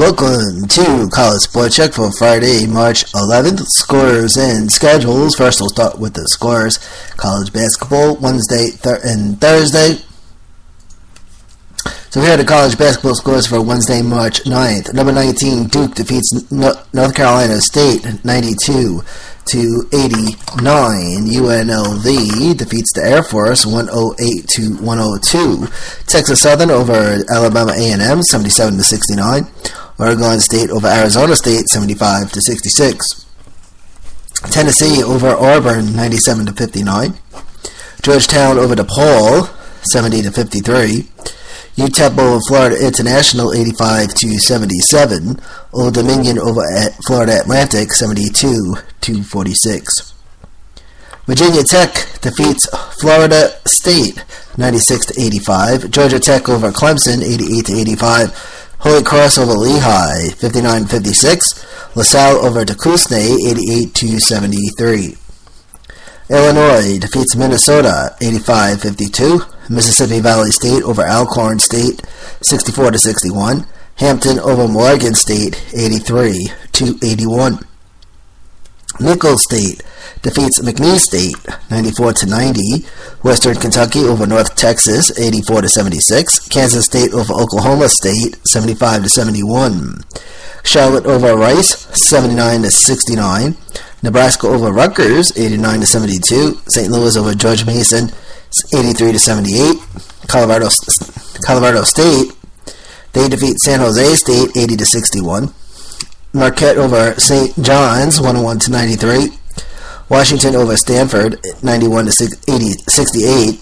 Welcome to College Sport Check for Friday, March 11th. Scores and schedules. First, we'll start with the scores. College basketball, Wednesday and Thursday. So here are the college basketball scores for Wednesday, March 9th. Number 19, Duke defeats North Carolina State 92-89. UNLV defeats the Air Force 108-102. Texas Southern over Alabama A&M 77-69. Oregon State over Arizona State 75-66. Tennessee over Auburn 97-59. Georgetown over DePaul 70-53. UTEP over Florida International 85-77. Old Dominion over Florida Atlantic 72-46. Virginia Tech defeats Florida State 96-85. Georgia Tech over Clemson 88-85. Holy Cross over Lehigh 59-56. LaSalle over Duquesne 88-73. Illinois defeats Minnesota 85-52. Mississippi Valley State over Alcorn State 64-61. Hampton over Morgan State 83-81. Nicholls State defeats McNeese State 94-90. Western Kentucky over North Texas 84-76. Kansas State over Oklahoma State 75-71. Charlotte over Rice 79-69. Nebraska over Rutgers 89-72. St. Louis over George Mason 83-78. Colorado State, they defeat San Jose State 80-61. Marquette over St. John's 101-93. Washington over Stanford 91-68.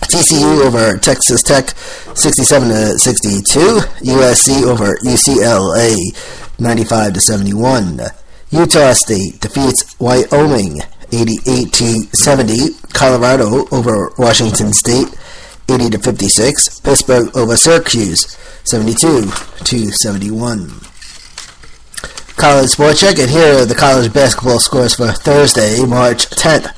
TCU over Texas Tech 67-62. USC over UCLA 95-71. Utah State defeats Wyoming 88-70. Colorado over Washington State 80-56. Pittsburgh over Syracuse 72-71. College Sport Check, and here are the college basketball scores for Thursday, March 10th.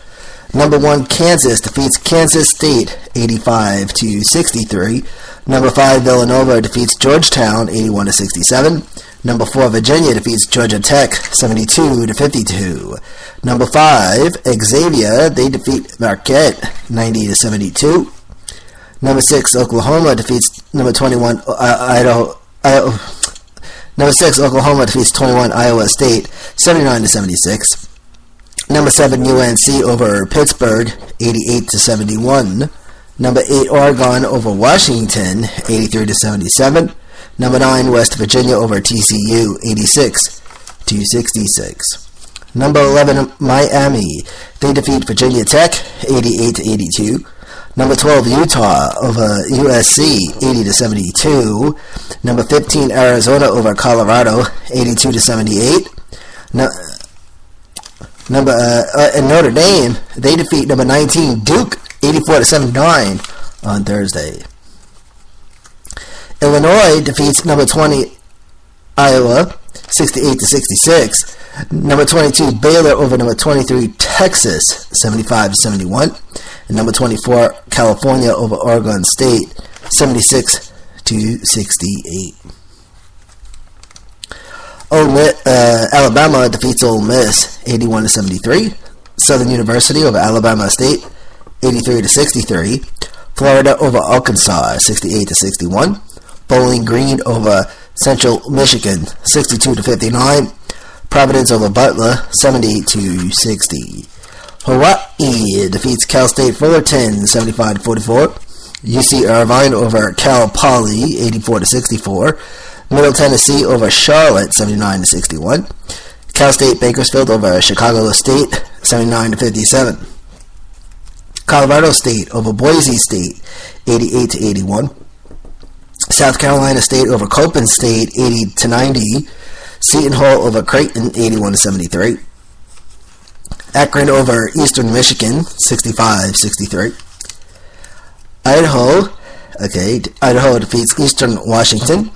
Number 1, Kansas defeats Kansas State 85-63. Number 5, Villanova defeats Georgetown 81-67. Number 4, Virginia defeats Georgia Tech 72-52. Number 5, Xavier, they defeat Marquette 90-72. Number 6, Oklahoma defeats number 21 Number 6, Oklahoma defeats 21 Iowa State 79-76. Number 7, UNC over Pittsburgh 88-71. Number 8, Oregon over Washington 83-77. Number 9, West Virginia over TCU 86-66. Number 11, Miami, they defeat Virginia Tech 88-82. Number 12, Utah over USC 80-72. Number 15, Arizona over Colorado 82-78. And Notre Dame, they defeat number 19, Duke 84-79 on Thursday. Illinois defeats number 20, Iowa 68-66. Number 22, Baylor over number 23, Texas 75-71. And number 24, California over Oregon State 76-68. Alabama defeats Ole Miss 81-73. Southern University over Alabama State 83-63. Florida over Arkansas 68-61. Bowling Green over Central Michigan 62-59. Providence over Butler 70-60. Hawaii defeats Cal State Fullerton 75-44. UC Irvine over Cal Poly 84-64. Middle Tennessee over Charlotte 79-61. Cal State Bakersfield over Chicago State 79-57. Colorado State over Boise State 88-81. South Carolina State over Coppin State 80-90. Seton Hall over Creighton 81-73. Akron over Eastern Michigan 65-63. Idaho defeats Eastern Washington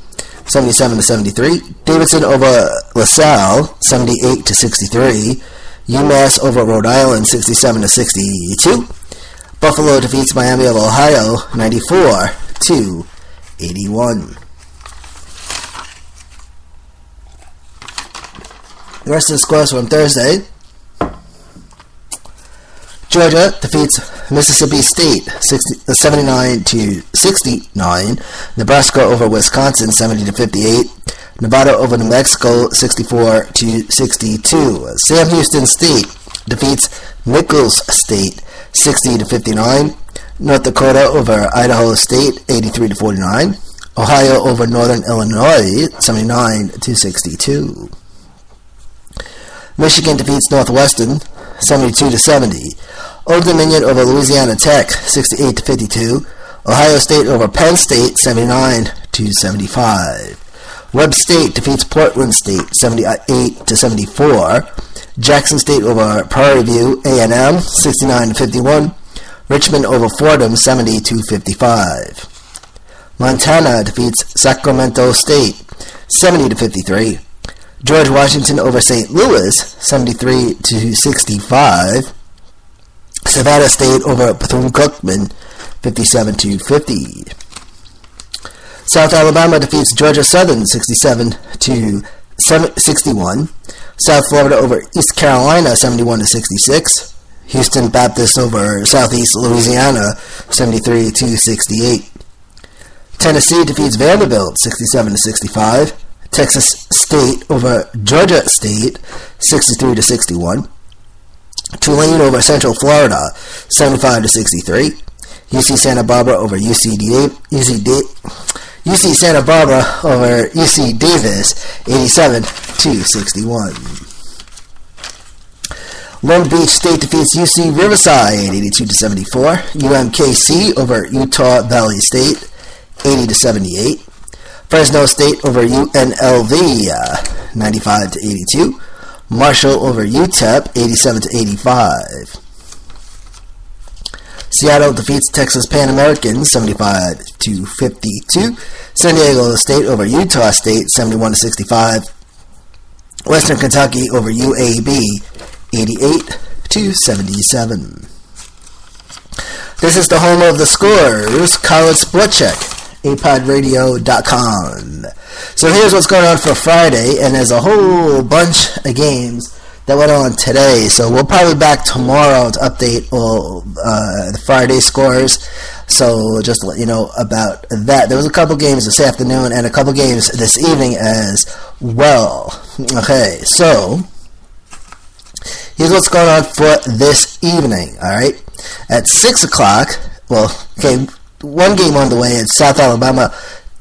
77-73. Davidson over LaSalle 78-63. UMass over Rhode Island 67-62. Buffalo defeats Miami of Ohio 94-81. The rest of the scores from Thursday. Georgia defeats Mississippi State 79-69. Nebraska over Wisconsin 70-58. Nevada over New Mexico 64-62. Sam Houston State defeats Nicholls State 60-59. North Dakota over Idaho State 83-49. Ohio over Northern Illinois 79-62. Michigan defeats Northwestern 72-70. Old Dominion over Louisiana Tech 68-52. Ohio State over Penn State 79-75. Webb State defeats Portland State 78-74. Jackson State over Prairie View A&M 69-51. Richmond over Fordham 70-55. Montana defeats Sacramento State 70-53. George Washington over St. Louis 73-65. Savannah State over Bethune-Cookman 57-50. South Alabama defeats Georgia Southern 67-61. South Florida over East Carolina 71-66. Houston Baptist over Southeast Louisiana 73-68. Tennessee defeats Vanderbilt 67-65. Texas State over Georgia State 63-61. Tulane over Central Florida 75-63. UC Santa Barbara over UC Santa Barbara over UC Davis 87-61. Long Beach State defeats UC Riverside 82-74. UMKC over Utah Valley State 80-78. Fresno State over UNLV 95-82. Marshall over UTEP 87-85. Seattle defeats Texas Pan American 75-52. San Diego State over Utah State 71-65. Western Kentucky over UAB 88-77. This is the home of the scores, College Sport Check, apodradio.com. So here's what's going on for Friday, and there's a whole bunch of games that went on today. So we'll probably be back tomorrow to update all the Friday scores. So just to let you know about that. There was a couple games this afternoon and a couple games this evening as well. Okay, so here's what's going on for this evening, alright? At 6 o'clock, well, okay, one game on the way. It's South Alabama,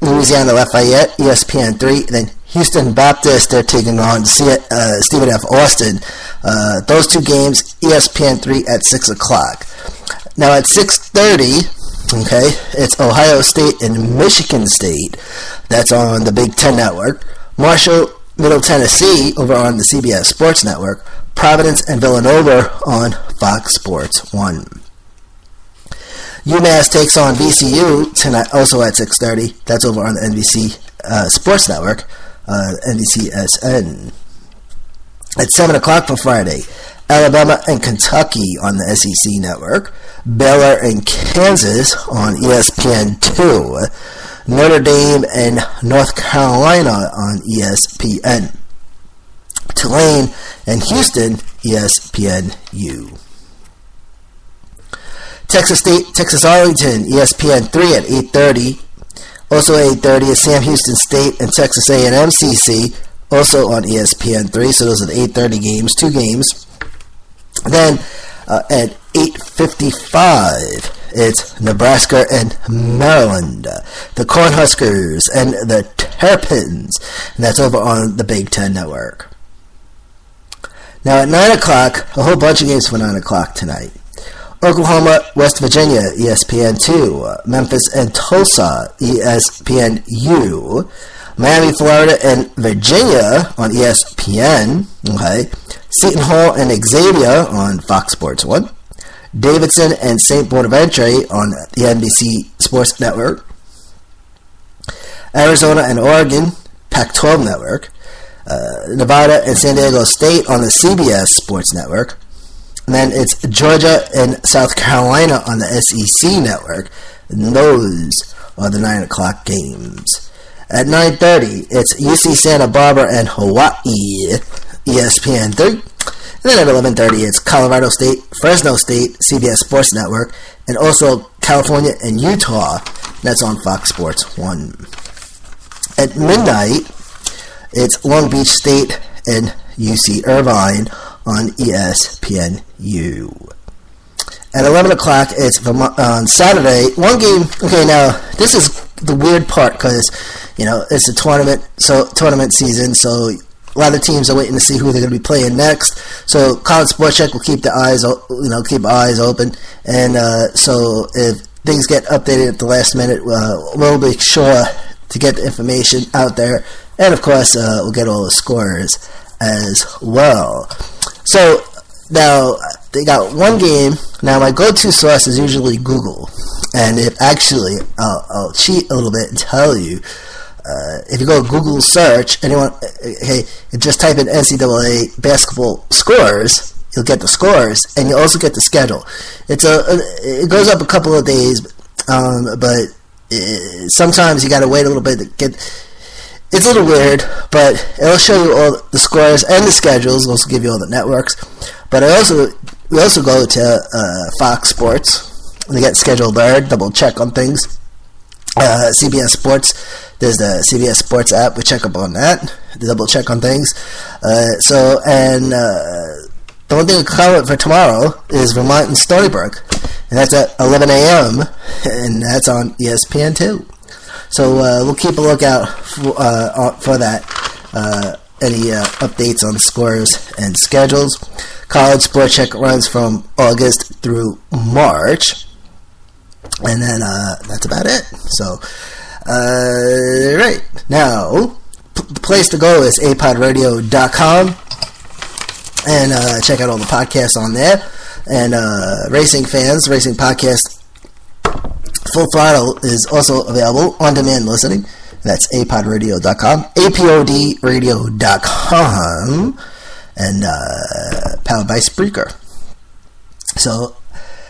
Louisiana Lafayette, ESPN 3. Then Houston Baptist, they're taking on Stephen F. Austin. Those two games, ESPN 3 at 6 o'clock. Now at 6:30, okay, it's Ohio State and Michigan State. That's on the Big Ten Network. Marshall, Middle Tennessee over on the CBS Sports Network. Providence and Villanova on Fox Sports 1. UMass takes on VCU tonight, also at 6:30. That's over on the NBC Sports Network, NBCSN. At 7 o'clock for Friday, Alabama and Kentucky on the SEC Network. Baylor and Kansas on ESPN2. Notre Dame and North Carolina on ESPN. Tulane and Houston, ESPNU. Texas State, Texas Arlington, ESPN 3 at 8:30. Also at 8:30 is Sam Houston State and Texas A&M CC, also on ESPN 3. So those are the 8:30 games, two games. Then at 8:55, it's Nebraska and Maryland, the Cornhuskers and the Terrapins, and that's over on the Big Ten Network. Now at 9 o'clock, a whole bunch of games for 9 o'clock tonight. Oklahoma, West Virginia, ESPN2. Memphis and Tulsa, ESPNU. Miami, Florida, and Virginia on ESPN. Okay. Seton Hall and Xavier on Fox Sports 1. Davidson and St. Bonaventure on the NBC Sports Network. Arizona and Oregon, Pac-12 Network. Nevada and San Diego State on the CBS Sports Network. And then it's Georgia and South Carolina on the SEC Network. And those are the 9 o'clock games. At 9:30, it's UC Santa Barbara and Hawaii. ESPN3. And then at 11:30, it's Colorado State, Fresno State, CBS Sports Network, and also California and Utah. That's on Fox Sports 1. At midnight, it's Long Beach State and UC Irvine on ESPNU. At 11 o'clock, it's on Saturday. One game. Okay, now this is the weird part because it's a tournament season, so a lot of teams are waiting to see who they're going to be playing next. So College Sports Check will keep eyes open, and so if things get updated at the last minute, we'll be sure to get the information out there, and of course we'll get all the scores as well. So now they got one game. Now my go-to source is usually Google, and if actually I'll cheat a little bit and tell you. If you go Google search, and just type in NCAA basketball scores, you'll get the scores, and you'll also get the schedule. It goes up a couple of days, but sometimes you got to wait a little bit to get. It's a little weird, but it'll show you all the scores and the schedules. It'll also give you all the networks. But we also go to Fox Sports and they get scheduled there. Double check on things. CBS Sports, there's the CBS Sports app. We check up on that, double check on things. The one thing we cover for tomorrow is Vermont and Stony Brook, and that's at 11 a.m. and that's on ESPN2. So we'll keep a lookout for that. Any updates on scores and schedules. College Sports Check runs from August through March. And then that's about it. So, right now, the place to go is apodradio.com and check out all the podcasts on there. And Racing Fans, Racing Podcast Full Throttle is also available on demand listening. That's apodradio.com, apodradio.com, and powered by Spreaker. So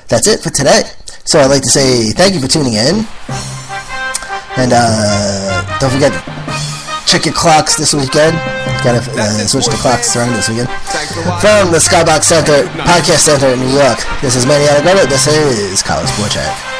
that's it for today. So I'd like to say thank you for tuning in, and don't forget to check your clocks this weekend. Gotta switch the clocks around this weekend. From the Skybox Center, Podcast Center in New York, this is Manny Allegretto. This is College Sports Check.